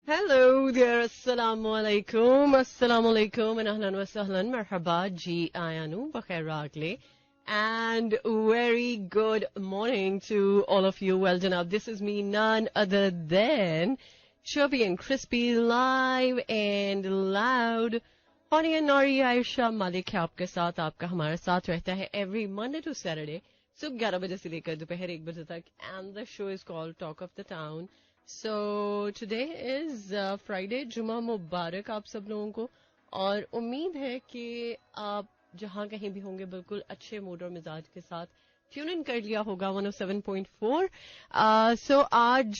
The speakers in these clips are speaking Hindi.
Hello there, assalamu alaikum, and ahlan wa sahlan, marhaba, ji ayanu, bakhair ragle, and very good morning to all of you. Well, Janab, this is me, none other than chubby and crispy, live and loud, Honey and Nori Aisha Malik है आपके साथ, आपका हमारे साथ रहता है every Monday to Saturday, सुबह 11 बजे से लेकर दोपहर 1 बजे तक, and the show is called Talk of the Town. So today is Friday, जुमा मुबारक आप सब लोगों को, और उम्मीद है कि आप जहां कहीं भी होंगे बिल्कुल अच्छे मूड और मिजाज के साथ ट्यून इन कर लिया होगा 107.4. सो आज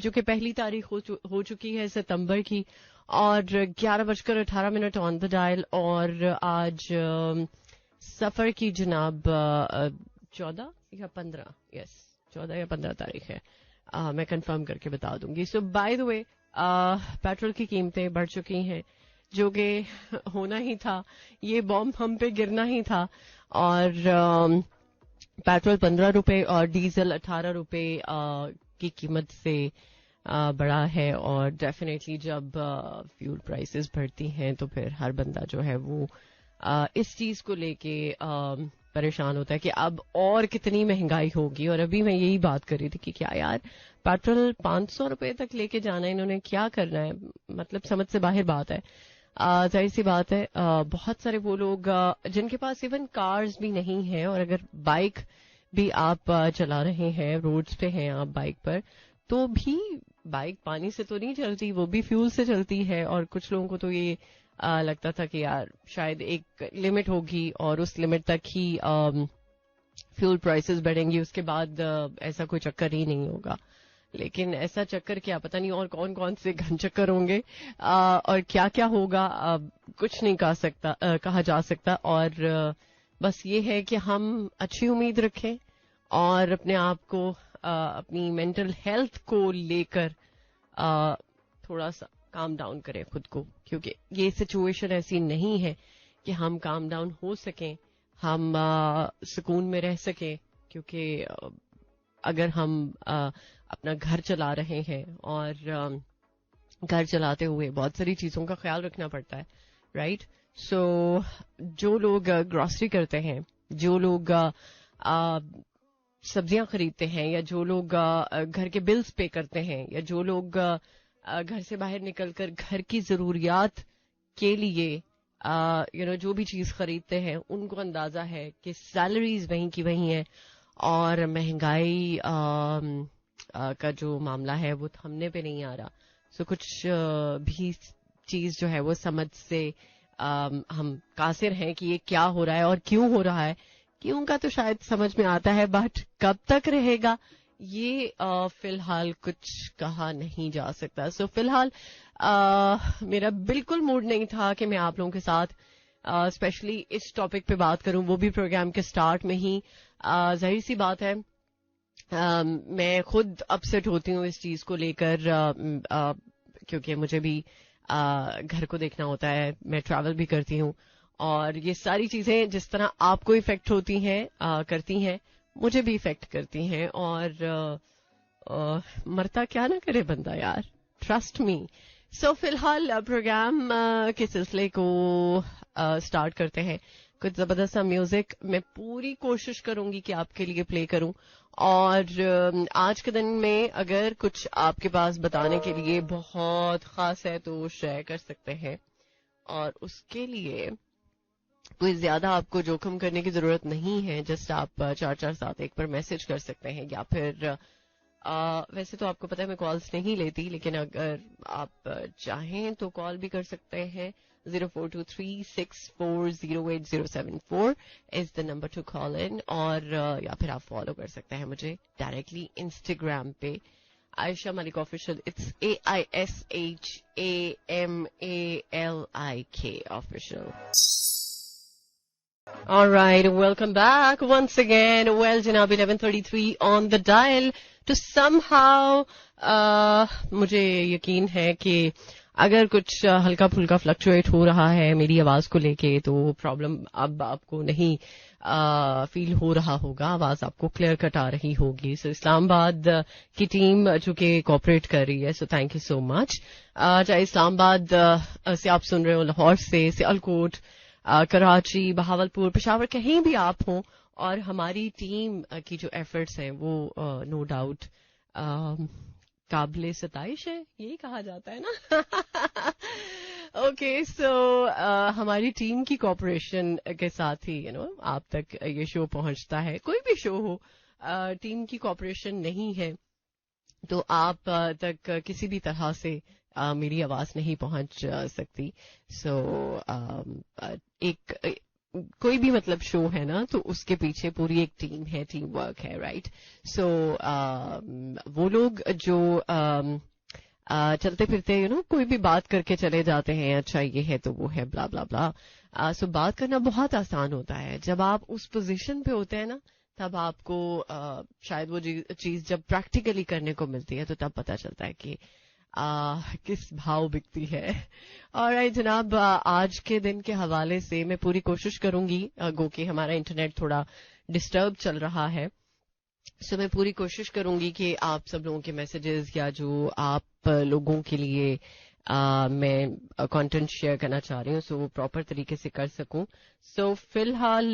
जो कि पहली तारीख हो चुकी है सितंबर की, और 11:18 ऑन द डायल, और आज सफर की जनाब 14 या 15, यस 14 या 15 तारीख है. मैं कंफर्म करके बता दूंगी. सो बाय द वे, पेट्रोल की कीमतें बढ़ चुकी हैं, जो कि होना ही था, ये बॉम्ब हम पे गिरना ही था. और पेट्रोल 15 रुपए और डीजल 18 रुपए की कीमत से बड़ा है. और डेफिनेटली जब फ्यूल प्राइसेस बढ़ती हैं तो फिर हर बंदा जो है वो इस चीज को लेके परेशान होता है कि अब और कितनी महंगाई होगी. और अभी मैं यही बात कर रही थी कि क्या यार, पेट्रोल 500 रुपए तक लेके जाना है, इन्होंने क्या करना है, मतलब समझ से बाहर बात है. जाहिर सी बात है, बहुत सारे वो लोग जिनके पास इवन कार्स भी नहीं है, और अगर बाइक भी आप चला रहे हैं, रोड्स पे हैं आप बाइक पर, तो भी बाइक पानी से तो नहीं चलती, वो भी फ्यूल से चलती है. और कुछ लोगों को तो ये लगता था कि यार शायद एक लिमिट होगी और उस लिमिट तक ही फ्यूल प्राइसेस बढ़ेंगी, उसके बाद ऐसा कोई चक्कर ही नहीं होगा. लेकिन ऐसा चक्कर क्या पता नहीं, और कौन कौन से घन चक्कर होंगे और क्या क्या होगा, कुछ नहीं कहा जा सकता. और बस ये है कि हम अच्छी उम्मीद रखें और अपने आप को अपनी मेंटल हेल्थ को लेकर थोड़ा सा काम डाउन करें खुद को, क्योंकि ये सिचुएशन ऐसी नहीं है कि हम काम डाउन हो सकें, हम सुकून में रह सकें. क्योंकि अगर हम अपना घर चला रहे हैं, और घर चलाते हुए बहुत सारी चीजों का ख्याल रखना पड़ता है, राइट. सो जो लोग ग्रोसरी करते हैं, जो लोग सब्जियां खरीदते हैं, या जो लोग घर के बिल्स पे करते हैं, या जो लोग घर से बाहर निकलकर घर की जरूरियात के लिए जो भी चीज खरीदते हैं, उनको अंदाजा है कि सैलरीज वहीं की वहीं है, और महंगाई का जो मामला है वो थमने पे नहीं आ रहा. सो कुछ भी चीज जो है वो समझ से हम कासिर हैं कि ये क्या हो रहा है और क्यों हो रहा है. क्यों का तो शायद समझ में आता है, बट कब तक रहेगा ये फिलहाल कुछ कहा नहीं जा सकता. सो फिलहाल मेरा बिल्कुल मूड नहीं था कि मैं आप लोगों के साथ स्पेशली इस टॉपिक पे बात करूं, वो भी प्रोग्राम के स्टार्ट में ही. जाहिर सी बात है, मैं खुद अपसेट होती हूँ इस चीज को लेकर, क्योंकि मुझे भी घर को देखना होता है, मैं ट्रैवल भी करती हूँ, और ये सारी चीजें जिस तरह आपको इफेक्ट होती हैं करती हैं, मुझे भी इफेक्ट करती हैं. और मरता क्या ना करे बंदा यार, ट्रस्ट मी. सो फिलहाल प्रोग्राम के सिलसिले को स्टार्ट करते हैं. कुछ जबरदस्त सा म्यूजिक मैं पूरी कोशिश करूंगी कि आपके लिए प्ले करूं, और आज के दिन में अगर कुछ आपके पास बताने के लिए बहुत खास है तो शेयर कर सकते हैं. और उसके लिए कोई ज्यादा आपको जोखिम करने की जरूरत नहीं है. जस्ट आप 4471 पर मैसेज कर सकते हैं, या फिर वैसे तो आपको पता है मैं कॉल्स नहीं लेती, लेकिन अगर आप चाहें तो कॉल भी कर सकते हैं. 0423640807 is the number two call in, और या फिर आप फॉलो कर सकते हैं मुझे डायरेक्टली इंस्टाग्राम पे, Ayesha Malik official. It's AISHAMALIK official. All right, welcome back once again. Well, Janab, 11:33 on the dial. To somehow, मुझे यकीन है कि अगर कुछ हल्का फुल्का फ्लक्चुएट हो रहा है मेरी आवाज को लेके, तो प्रॉब्लम अब आपको नहीं फील हो रहा होगा, आवाज आपको क्लियर कट आ रही होगी. सो इस्लामाबाद की टीम जो कि कोऑपरेट कर रही है, so thank you so much. चाहे इस्लामाबाद से आप सुन रहे हो, लाहौर से, सियालकोट, कराची, बहावलपुर, पेशावर, कहीं भी आप हों, और हमारी टीम की जो एफर्ट्स हैं वो नो डाउट काबिले सताइश है, यही कहा जाता है ना. ओके, सो हमारी टीम की कोऑपरेशन के साथ ही आप तक ये शो पहुंचता है. कोई भी शो हो, टीम की कोऑपरेशन नहीं है तो आप तक किसी भी तरह से मेरी आवाज नहीं पहुंच सकती. सो एक कोई भी मतलब शो है ना, तो उसके पीछे पूरी एक टीम है, टीम वर्क है, राइट. सो वो लोग जो चलते फिरते कोई भी बात करके चले जाते हैं, अच्छा ये है तो वो है, ब्ला ब्ला ब्ला. सो बात करना बहुत आसान होता है. जब आप उस पोजीशन पे होते हैं ना, तब आपको शायद वो चीज जब प्रैक्टिकली करने को मिलती है तो तब पता चलता है कि किस भाव बिकती है. और जनाब, आज के दिन के हवाले से मैं पूरी कोशिश करूंगी, गो कि हमारा इंटरनेट थोड़ा डिस्टर्ब चल रहा है, सो मैं पूरी कोशिश करूंगी कि आप सब लोगों के मैसेजेस या जो आप लोगों के लिए मैं कंटेंट शेयर करना चाह रही हूँ, सो वो प्रॉपर तरीके से कर सकूं. सो फिलहाल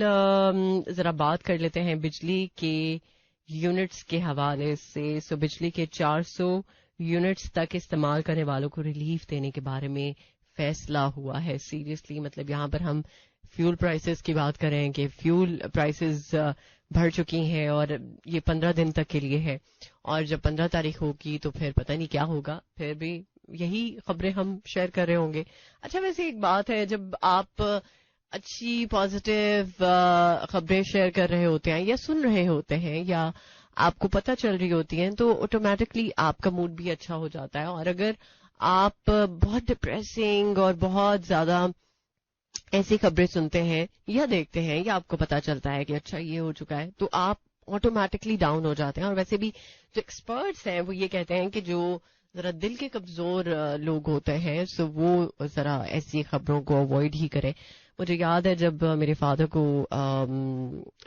जरा बात कर लेते हैं बिजली के यूनिट्स के हवाले से. सो बिजली के 400 यूनिट्स तक इस्तेमाल करने वालों को रिलीफ देने के बारे में फैसला हुआ है. सीरियसली, मतलब यहाँ पर हम फ्यूल प्राइसेस की बात करें कि फ्यूल प्राइसेस बढ़ चुकी हैं और ये 15 दिन तक के लिए है, और जब 15 तारीख होगी तो फिर पता नहीं क्या होगा, फिर भी यही खबरें हम शेयर कर रहे होंगे. अच्छा, वैसे एक बात है, जब आप अच्छी पॉजिटिव खबरें शेयर कर रहे होते हैं या सुन रहे होते हैं या आपको पता चल रही होती हैं, तो ऑटोमेटिकली आपका मूड भी अच्छा हो जाता है. और अगर आप बहुत डिप्रेसिंग और बहुत ज्यादा ऐसी खबरें सुनते हैं या देखते हैं या आपको पता चलता है कि अच्छा ये हो चुका है, तो आप ऑटोमेटिकली डाउन हो जाते हैं. और वैसे भी जो एक्सपर्ट्स हैं वो ये कहते हैं कि जो जरा दिल के कमजोर लोग होते हैं, सो वो जरा ऐसी खबरों को अवॉइड ही करें. मुझे याद है जब मेरे फादर को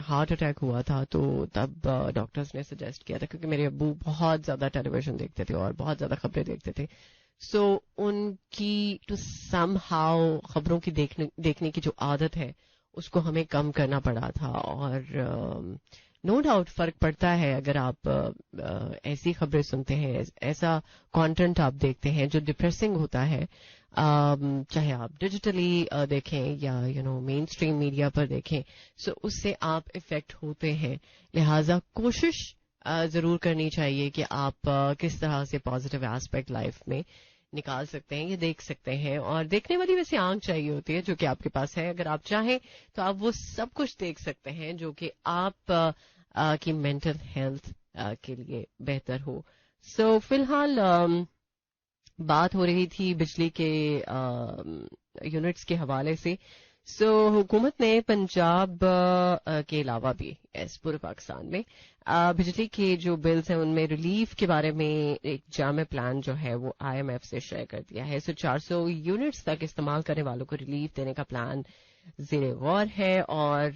हार्ट अटैक हुआ था, तो तब डॉक्टर्स ने सजेस्ट किया था, क्योंकि मेरे अब्बू बहुत ज्यादा टेलीविजन देखते थे और बहुत ज्यादा खबरें देखते थे. सो उनकी टू सम हाउ खबरों की देखने की जो आदत है उसको हमें कम करना पड़ा था. और नो डाउट फर्क पड़ता है अगर आप ऐसी खबरें सुनते हैं, ऐसा कंटेंट आप देखते हैं जो डिप्रेसिंग होता है, चाहे आप डिजिटली देखें या मेन स्ट्रीम मीडिया पर देखें, सो उससे आप इफेक्ट होते हैं. लिहाजा कोशिश जरूर करनी चाहिए कि आप किस तरह से पॉजिटिव एस्पेक्ट लाइफ में निकाल सकते हैं, ये देख सकते हैं. और देखने वाली वैसे आंख चाहिए होती है जो कि आपके पास है. अगर आप चाहें तो आप वो सब कुछ देख सकते हैं जो कि आप की मेंटल हेल्थ के लिए बेहतर हो. सो फिलहाल बात हो रही थी बिजली के यूनिट्स के हवाले से. सो हुकूमत ने पंजाब के अलावा भी पूरे पाकिस्तान में बिजली के जो बिल्स हैं उनमें रिलीफ के बारे में एक जामे प्लान जो है वो IMF से शेयर कर दिया है. सो 400 यूनिट्स तक इस्तेमाल करने वालों को रिलीफ देने का प्लान ज़ेरे गौर है. और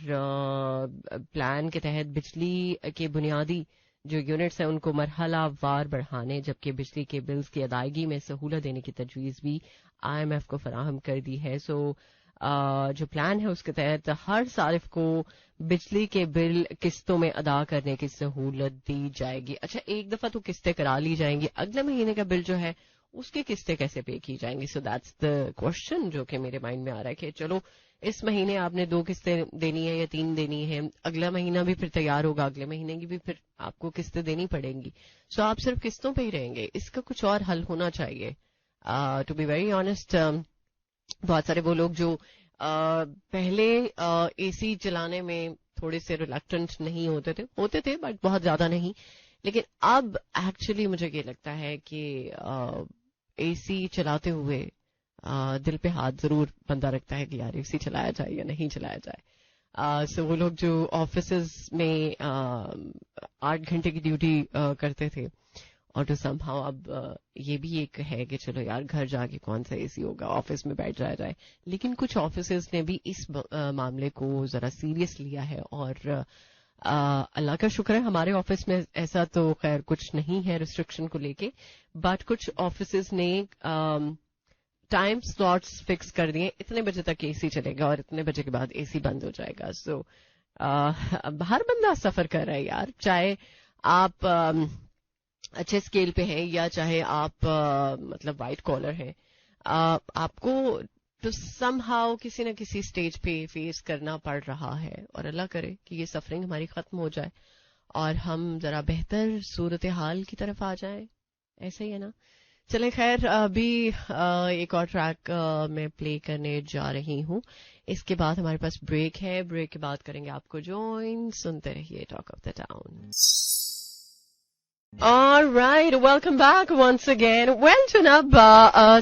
प्लान के तहत बिजली के बुनियादी जो यूनिट्स हैं उनको मरहला वार बढ़ाने, जबकि बिजली के बिल्स की अदायगी में सहूलत देने की तजवीज़ भी IMF को फराहम कर दी है. सो जो प्लान है उसके तहत हर सारिफ को बिजली के बिल किस्तों में अदा करने की सहूलत दी जाएगी. अच्छा, एक दफा तो किस्तें करा ली जाएंगी, अगले महीने का बिल जो है उसकी किस्तें कैसे पे की जाएंगी? सो दैट्स द क्वेश्चन जो कि मेरे माइंड में आ रहा है कि चलो इस महीने आपने 2 किस्तें देनी है या 3 देनी है, अगला महीना भी फिर तैयार होगा, अगले महीने की भी फिर आपको किस्तें देनी पड़ेंगी. सो आप सिर्फ किस्तों पे ही रहेंगे, इसका कुछ और हल होना चाहिए. टू बी वेरी ऑनेस्ट, बहुत सारे वो लोग जो पहले AC चलाने में थोड़े से रिलक्टेंट नहीं होते थे बट बहुत ज्यादा नहीं, लेकिन अब एक्चुअली मुझे ये लगता है कि AC चलाते हुए दिल पे हाथ जरूर बंदा रखता है कि यार AC चलाया जाए या नहीं चलाया जाए. सो वो लोग जो ऑफिसेज में 8 घंटे की ड्यूटी करते थे और तो समहाउ अब ये भी एक है कि चलो यार घर जाके कौन सा एसी होगा, ऑफिस में बैठ जाया जाए। लेकिन कुछ ऑफिसेज ने भी इस मामले को जरा सीरियस लिया है और अल्लाह का शुक्र है हमारे ऑफिस में ऐसा तो खैर कुछ नहीं है रिस्ट्रिक्शन को लेके, बट कुछ ऑफिसेज ने टाइम स्लॉट्स फिक्स कर दिए, इतने बजे तक एसी चलेगा और इतने बजे के बाद एसी बंद हो जाएगा। सो हर बंदा सफर कर रहा है यार, चाहे आप अच्छे स्केल पे हैं या चाहे आप मतलब वाइट कॉलर हैं, आपको तो समहाउ किसी न किसी स्टेज पे फेस करना पड़ रहा है। और अल्लाह करे कि ये सफरिंग हमारी खत्म हो जाए और हम जरा बेहतर सूरत हाल की तरफ आ जाएं, ऐसे ही है ना। चले खैर, अभी एक और ट्रैक मैं प्ले करने जा रही हूँ, इसके बाद हमारे पास ब्रेक है, ब्रेक के बाद करेंगे आपको ज्वाइन। सुनते रहिए talk of the town. Alright, welcome back once again. Well, जनाब,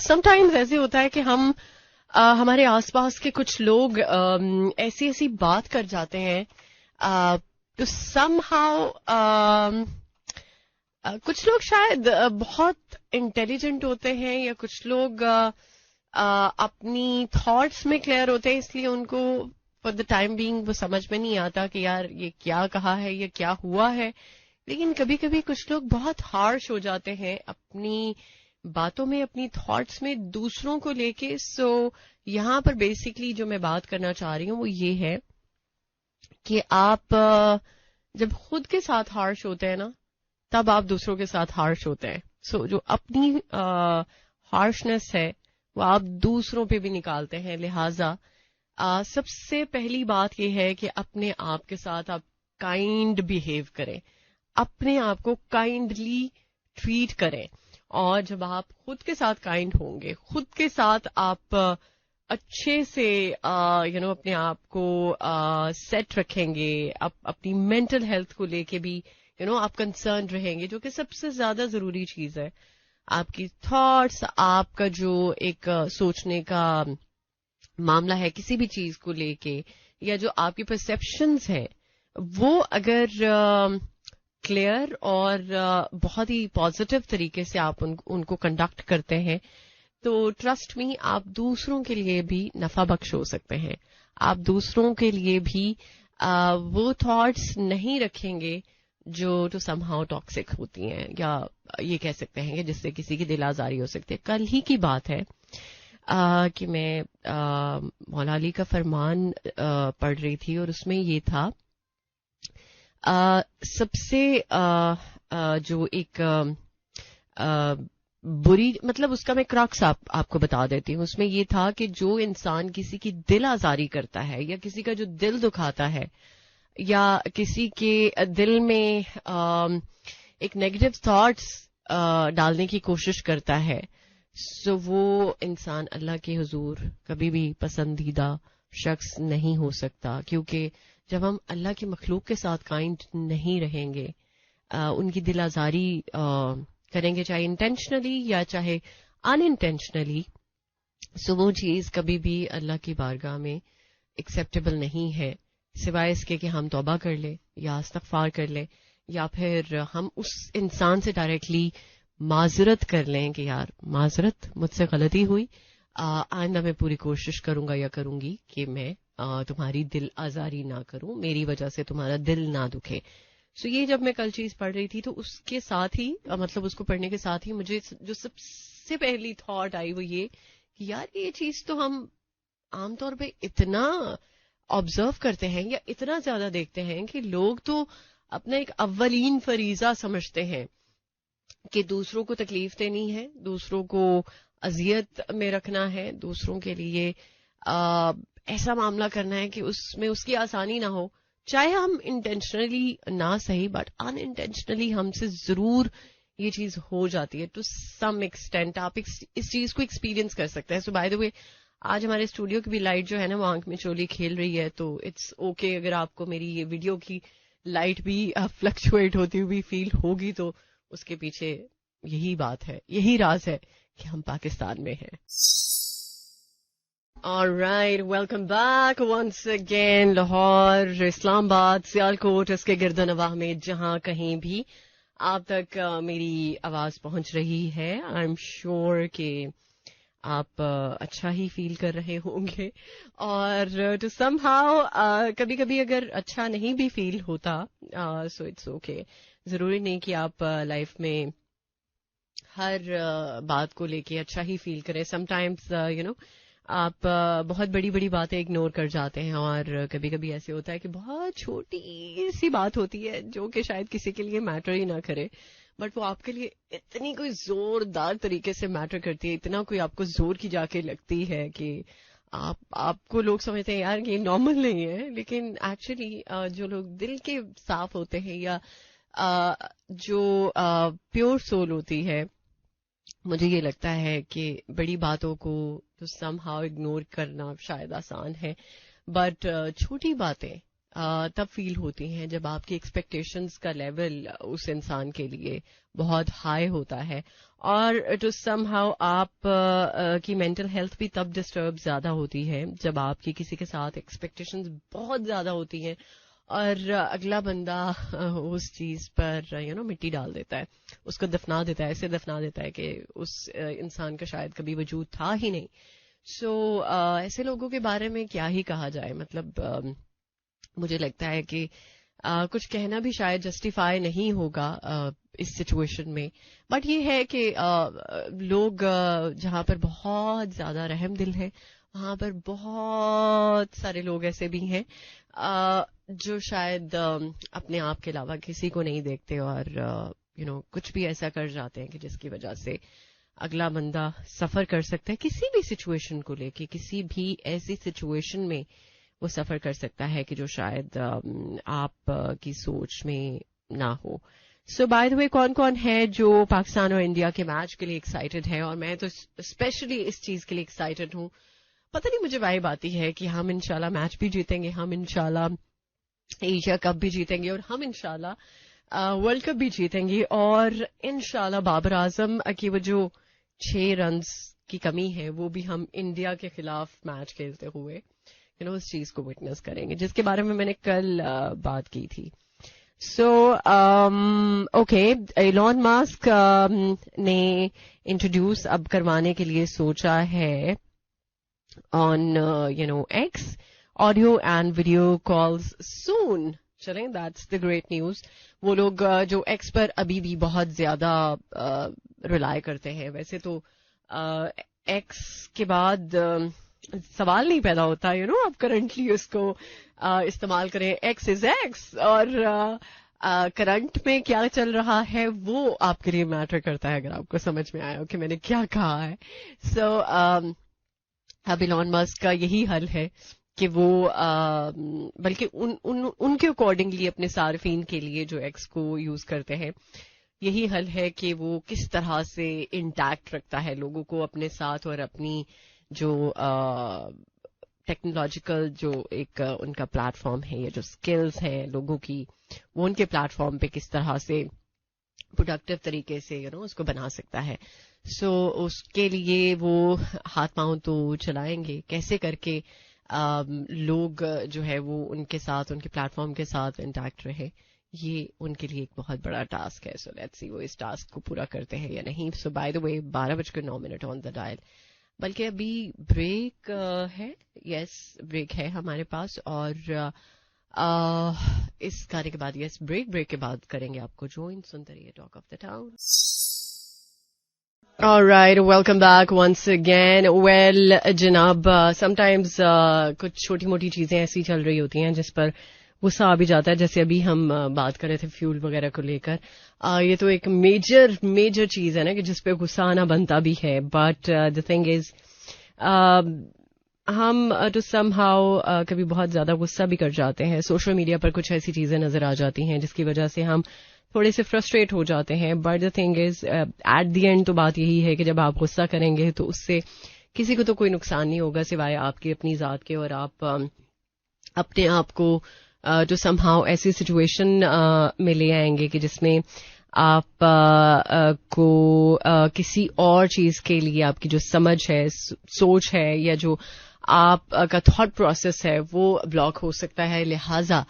sometimes ऐसे होता है कि हम हमारे आसपास के कुछ लोग ऐसी ऐसी बात कर जाते हैं, तो somehow कुछ लोग शायद बहुत इंटेलिजेंट होते हैं या कुछ लोग अपनी थॉट्स में क्लियर होते हैं, इसलिए उनको फॉर द टाइम बीइंग वो समझ में नहीं आता कि यार ये क्या कहा है, ये क्या हुआ है। लेकिन कभी कभी कुछ लोग बहुत हार्श हो जाते हैं अपनी बातों में, अपनी थॉट्स में दूसरों को लेके। सो यहां पर बेसिकली जो मैं बात करना चाह रही हूँ वो ये है कि आप जब खुद के साथ हार्श होते हैं ना, तब आप दूसरों के साथ हार्श होते हैं। सो जो अपनी हार्शनेस है वो आप दूसरों पे भी निकालते हैं। लिहाजा सबसे पहली बात यह है कि अपने आप के साथ आप काइंड बिहेव करें, अपने आप को काइंडली ट्रीट करें। और जब आप खुद के साथ काइंड होंगे, खुद के साथ आप अच्छे से अपने आप को सेट रखेंगे, अपनी मेंटल हेल्थ को लेके भी आप कंसर्न रहेंगे, जो कि सबसे ज्यादा जरूरी चीज है। आपकी थॉट्स, आपका जो एक सोचने का मामला है किसी भी चीज को लेके, या जो आपकी परसेप्शंस है, वो अगर क्लियर और बहुत ही पॉजिटिव तरीके से आप उनको कंडक्ट करते हैं, तो ट्रस्ट मी आप दूसरों के लिए भी नफा बख्श हो सकते हैं। आप दूसरों के लिए भी वो थॉट्स नहीं रखेंगे जो टू समहाउ टॉक्सिक होती हैं, या ये कह सकते हैं कि जिससे किसी की दिल आजारी हो सकती है। कल ही की बात है कि मैं मौला अली का फरमान पढ़ रही थी और उसमें ये था सबसे जो एक बुरी, मतलब उसका मैं क्रक्स आपको बता देती हूँ। उसमें ये था कि जो इंसान किसी की दिल आजारी करता है, या किसी का जो दिल दुखाता है, या किसी के दिल में एक नेगेटिव थॉट्स डालने की कोशिश करता है, सो वो इंसान अल्लाह के हुजूर कभी भी पसंदीदा शख्स नहीं हो सकता। क्योंकि जब हम अल्लाह की मखलूक के साथ काइंड नहीं रहेंगे, उनकी दिल आजारी करेंगे, चाहे इंटेंशनली या चाहे अनइंटेंशनली, सो वो चीज कभी भी अल्लाह की बारगाह में एक्सेप्टेबल नहीं है, सिवाय इसके कि हम तौबा कर ले या इस्तगफार कर ले, या फिर हम उस इंसान से डायरेक्टली माजरत कर लें कि यार माजरत, मुझसे गलती हुई, आइंदा मैं पूरी कोशिश करूंगा या करूंगी कि मैं तुम्हारी दिल आजारी ना करूं, मेरी वजह से तुम्हारा दिल ना दुखे। सो ये जब मैं कल चीज पढ़ रही थी, तो उसके साथ ही मतलब उसको पढ़ने के साथ ही मुझे जो सबसे पहली थॉट आई वो ये कि यार ये चीज तो हम आमतौर पे इतना ऑब्जर्व करते हैं या इतना ज्यादा देखते हैं कि लोग तो अपना एक अव्वलीन फरीजा समझते हैं कि दूसरों को तकलीफ देनी है, दूसरों को अजियत में रखना है, दूसरों के लिए ऐसा मामला करना है कि उसमें उसकी आसानी ना हो। चाहे हम इंटेंशनली ना सही, बट अनइंटेंशनली हमसे जरूर ये चीज हो जाती है टू सम एक्सटेंट। आप इस चीज को एक्सपीरियंस कर सकते हैं। सो बाय द वे, आज हमारे स्टूडियो की भी लाइट जो है ना वो आंख में चोली खेल रही है, तो इट्स ओके अगर आपको मेरी ये वीडियो की लाइट भी फ्लक्चुएट होती हुई फील होगी, तो उसके पीछे यही बात है, यही राज है कि हम पाकिस्तान में हैं। Alright, welcome back once again। Lahore, Islamabad, Sialkot, इसके गिरदनवाह में जहां कहीं भी आप तक मेरी आवाज पहुंच रही है। आई एम श्योर कि आप अच्छा ही फील कर रहे होंगे, और टू समहाउ कभी कभी अगर अच्छा नहीं भी फील होता, सो इट्स ओके। जरूरी नहीं कि आप लाइफ में हर बात को लेके अच्छा ही फील करें। समटाइम्स आप बहुत बड़ी बड़ी बातें इग्नोर कर जाते हैं, और कभी कभी ऐसे होता है कि बहुत छोटी सी बात होती है जो कि शायद किसी के लिए मैटर ही ना करे, बट वो आपके लिए इतनी कोई जोरदार तरीके से मैटर करती है, इतना कोई आपको जोर की जाके लगती है कि आपको लोग समझते हैं यार ये नॉर्मल नहीं है, लेकिन एक्चुअली जो लोग दिल के साफ होते हैं या जो प्योर सोल होती है, मुझे ये लगता है कि बड़ी बातों को तो समहाउ इग्नोर करना शायद आसान है, बट छोटी बातें तब फील होती हैं जब आपकी एक्सपेक्टेशंस का लेवल उस इंसान के लिए बहुत हाई होता है, और टू समहाउ आप की मेंटल हेल्थ भी तब डिस्टर्ब ज्यादा होती है जब आपकी किसी के साथ एक्सपेक्टेशंस बहुत ज्यादा होती हैं और अगला बंदा उस चीज पर मिट्टी डाल देता है, उसको दफना देता है, ऐसे दफना देता है कि उस इंसान का शायद कभी वजूद था ही नहीं। सो ऐसे लोगों के बारे में क्या ही कहा जाए। मतलब मुझे लगता है कि कुछ कहना भी शायद जस्टिफाई नहीं होगा इस सिचुएशन में, बट ये है कि लोग जहां पर बहुत ज्यादा रहम दिल है, वहां पर बहुत सारे लोग ऐसे भी हैं जो शायद अपने आप के अलावा किसी को नहीं देखते, और कुछ भी ऐसा कर जाते हैं कि जिसकी वजह से अगला बंदा सफर कर सकता है किसी भी सिचुएशन को लेके, किसी भी ऐसी सिचुएशन में वो सफर कर सकता है कि जो शायद आप की सोच में ना हो। सो बाय द वे, कौन कौन है जो पाकिस्तान और इंडिया के मैच के लिए एक्साइटेड है? और मैं तो स्पेशली इस चीज के लिए एक्साइटेड हूँ। पता नहीं मुझे वाइब आती है कि हम इंशाल्लाह मैच भी जीतेंगे, हम इंशाल्लाह एशिया कप भी जीतेंगे, और हम इंशाल्लाह वर्ल्ड कप भी जीतेंगे, और इंशाल्लाह बाबर आजम की वो जो 6 रन्स की कमी है वो भी हम इंडिया के खिलाफ मैच खेलते हुए उस चीज को विटनेस करेंगे, जिसके बारे में मैंने कल बात की थी। सो ओके, एलॉन मस्क ने इंट्रोड्यूस अब करवाने के लिए सोचा है on X, audio and video calls soon. चलें, that's the great news. वो लोग जो X पर अभी भी बहुत ज्यादा रिलाय करते हैं, वैसे तो X के बाद सवाल नहीं पैदा होता, आप करंटली उसको इस्तेमाल करें, X is X, और करंट में क्या चल रहा है वो आपके लिए मैटर करता है, अगर आपको समझ में आया हो कि मैंने क्या कहा है। सो अब एलॉन मस्क का यही हल है कि वो बल्कि उनके अकॉर्डिंगली अपने सार्फिन के लिए जो एक्स को यूज करते हैं, यही हल है कि वो किस तरह से इंटैक्ट रखता है लोगों को अपने साथ, और अपनी जो टेक्नोलॉजिकल जो एक उनका प्लेटफॉर्म है या जो स्किल्स हैं लोगों की, वो उनके प्लेटफॉर्म पे किस तरह से प्रोडक्टिव तरीके से उसको बना सकता है। सो उसके लिए वो हाथ पांव तो चलाएंगे, कैसे करके लोग जो है वो उनके साथ, उनके प्लेटफॉर्म के साथ इंटैक्ट रहे, ये उनके लिए एक बहुत बड़ा टास्क है। सो लेट्स सी वो इस टास्क को पूरा करते हैं या नहीं। So by the way 12:09 on the dial, बल्कि अभी ब्रेक है, यस ब्रेक है हमारे पास, और इस गाने के बाद, यस ब्रेक के बाद करेंगे आपको ज्वाइन। सुनते रहिए talk of the town. All right, welcome back once again. Well, जनाब, sometimes कुछ छोटी मोटी चीजें ऐसी चल रही होती हैं जिस पर गुस्सा आ भी जाता है, जैसे अभी हम बात कर रहे थे फ्यूल वगैरह को लेकर। ये तो एक मेजर चीज है ना कि जिस पे गुस्सा आना बनता भी है, बट द थिंग इज हम टू समहाउ कभी बहुत ज्यादा गुस्सा भी कर जाते हैं। सोशल मीडिया पर कुछ ऐसी चीजें नजर आ जाती हैं जिसकी वजह से हम थोड़े से फ्रस्ट्रेट हो जाते हैं, but the thing is at the end तो बात यही है कि जब आप गुस्सा करेंगे तो उससे किसी को तो कोई नुकसान नहीं होगा सिवाय आपकी अपनी जात के, और आप अपने आप को जो समहाउ ऐसी सिचुएशन में ले आएंगे कि जिसमें आप को किसी और चीज के लिए आपकी जो समझ है, सोच है, या जो आपका थॉट प्रोसेस है वो ब्लॉक हो सकता है। लिहाजा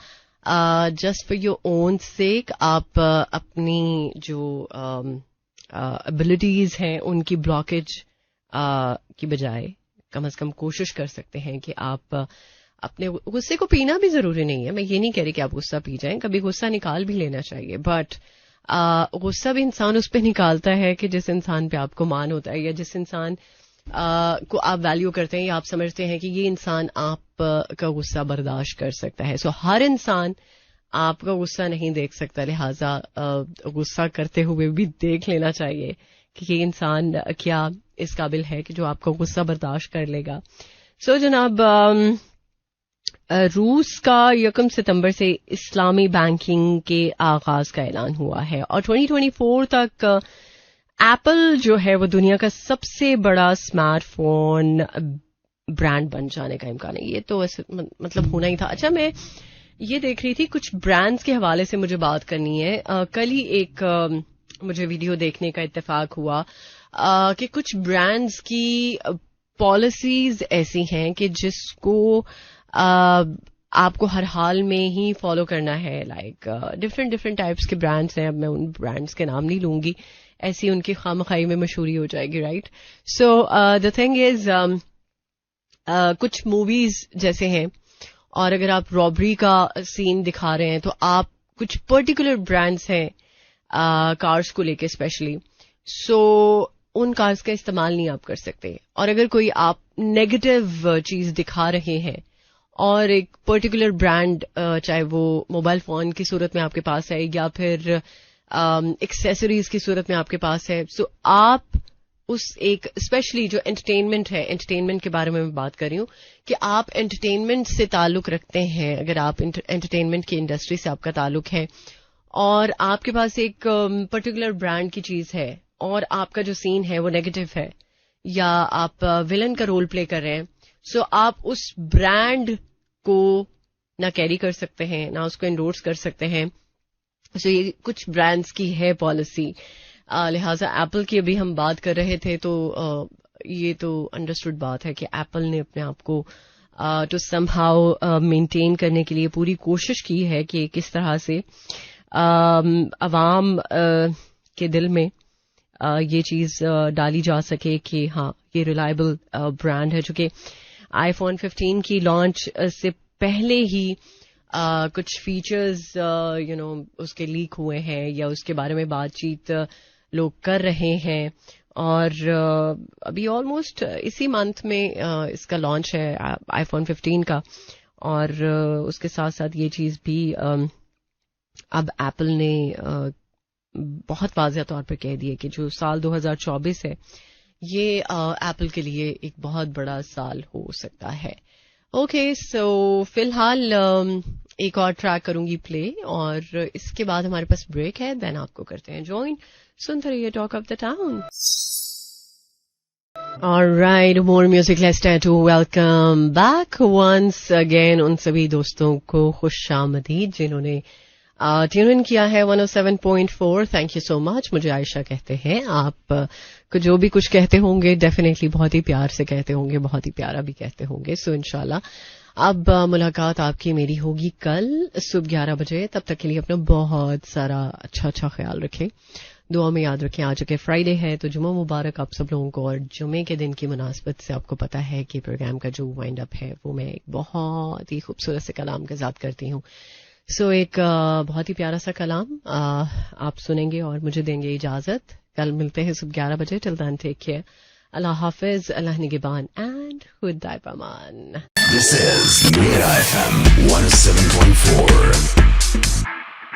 जस्ट फॉर योर ओन सेक आप अपनी जो एबिलिटीज हैं उनकी ब्लॉकेज की बजाय कम से कम कोशिश कर सकते हैं कि आप अपने गुस्से को पीना भी जरूरी नहीं है. मैं ये नहीं कह रही कि आप गुस्सा पी जाएं, कभी गुस्सा निकाल भी लेना चाहिए, बट गुस्सा भी इंसान उस पर निकालता है कि जिस इंसान पे आपको मान होता है या जिस इंसान को आप वैल्यू करते हैं या आप समझते हैं कि ये इंसान आप का गुस्सा बर्दाश्त कर सकता है. सो हर इंसान आपका गुस्सा नहीं देख सकता, लिहाजा गुस्सा करते हुए भी देख लेना चाहिए कि ये इंसान क्या इस काबिल है कि जो आपका गुस्सा बर्दाश्त कर लेगा. सो जनाब, रूस का 1 सितंबर से इस्लामी बैंकिंग के आगाज का ऐलान हुआ है और 2024 तक एप्पल जो है वो दुनिया का सबसे बड़ा स्मार्टफोन ब्रांड बन जाने का इम्कान है. ये तो मतलब होना ही था. अच्छा, मैं ये देख रही थी कुछ ब्रांड्स के हवाले से मुझे बात करनी है. कल ही एक मुझे वीडियो देखने का इत्तेफाक हुआ कि कुछ ब्रांड्स की पॉलिसीज ऐसी हैं कि जिसको आपको हर हाल में ही फॉलो करना है. लाइक डिफरेंट टाइप्स के ब्रांड्स हैं. अब मैं उन ब्रांड्स के नाम नहीं लूंगी, ऐसी उनकी खामखाई में मशहूरी हो जाएगी, right. So the thing is कुछ मूवीज जैसे हैं और अगर आप रॉबरी का सीन दिखा रहे हैं तो आप कुछ पर्टिकुलर ब्रांड्स हैं कार्स को लेके स्पेशली, सो उन कार्स का इस्तेमाल नहीं आप कर सकते. और अगर कोई आप नेगेटिव चीज दिखा रहे हैं और एक पर्टिकुलर ब्रांड चाहे वो मोबाइल फोन की सूरत में आपके पास है या फिर एक्सेसरीज की सूरत में आपके पास है, सो आप उस एक स्पेशली जो एंटरटेनमेंट है, एंटरटेनमेंट के बारे में मैं बात कर रही हूं कि आप एंटरटेनमेंट से ताल्लुक रखते हैं, अगर आप एंटरटेनमेंट की इंडस्ट्री से आपका ताल्लुक है और आपके पास एक पर्टिकुलर ब्रांड की चीज है और आपका जो सीन है वो नेगेटिव है या आप विलन का रोल प्ले कर रहे हैं, सो आप उस ब्रांड को ना कैरी कर सकते हैं ना उसको एंडोर्स कर सकते हैं. सो ये कुछ ब्रांड्स की है पॉलिसी. लिहाजा एप्पल की अभी हम बात कर रहे थे तो ये तो अंडरस्टूड बात है कि एप्पल ने अपने आप को टू समहाउ मेंटेन करने के लिए पूरी कोशिश की है कि किस तरह से अवाम के दिल में ये चीज डाली जा सके कि हाँ ये रिलायबल ब्रांड है. चूंकि आईफोन 15 की लॉन्च से पहले ही कुछ फीचर्स उसके लीक हुए हैं या उसके बारे में बातचीत लोग कर रहे हैं और अभी ऑलमोस्ट इसी मंथ में इसका लॉन्च है आईफोन 15 का. और उसके साथ साथ ये चीज भी अब एप्पल ने बहुत वाज़ेह तौर पर कह दिए कि जो साल 2024 है ये एप्पल के लिए एक बहुत बड़ा साल हो सकता है. ओके, सो फिलहाल एक और ट्रैक करूंगी प्ले और इसके बाद हमारे पास ब्रेक है, देन आपको करते हैं ज्वाइन. सुनते रहिए talk of the town. Alright, more music. Let's try to welcome back once again उन सभी दोस्तों को खुशामदीद जिन्होंने ट्यून इन किया है 107.4. Thank you so much. मुझे आयशा कहते हैं. आप जो भी कुछ कहते होंगे डेफिनेटली बहुत ही प्यार से कहते होंगे, बहुत ही प्यारा भी कहते होंगे. सो इंशाल्लाह अब मुलाकात आपकी मेरी होगी कल सुबह 11 बजे. तब तक के लिए अपना बहुत सारा अच्छा ख्याल रखें, दुआ में याद रखें. आज के फ्राइडे है तो जुम्मा मुबारक आप सब लोगों को. और जुम्मे के दिन की मुनासबत से आपको पता है कि प्रोग्राम का जो वाइंड अप है वो मैं एक बहुत ही खूबसूरत से कलाम के साथ करती हूँ. सो एक बहुत ही प्यारा सा कलाम आप सुनेंगे और मुझे देंगे इजाजत. कल मिलते हैं सुबह 11 बजे. Till then take care. अल्लाह हाफिज, अल्लाह निगहबान एंड खुदा पमान. This is Mira FM 107.4.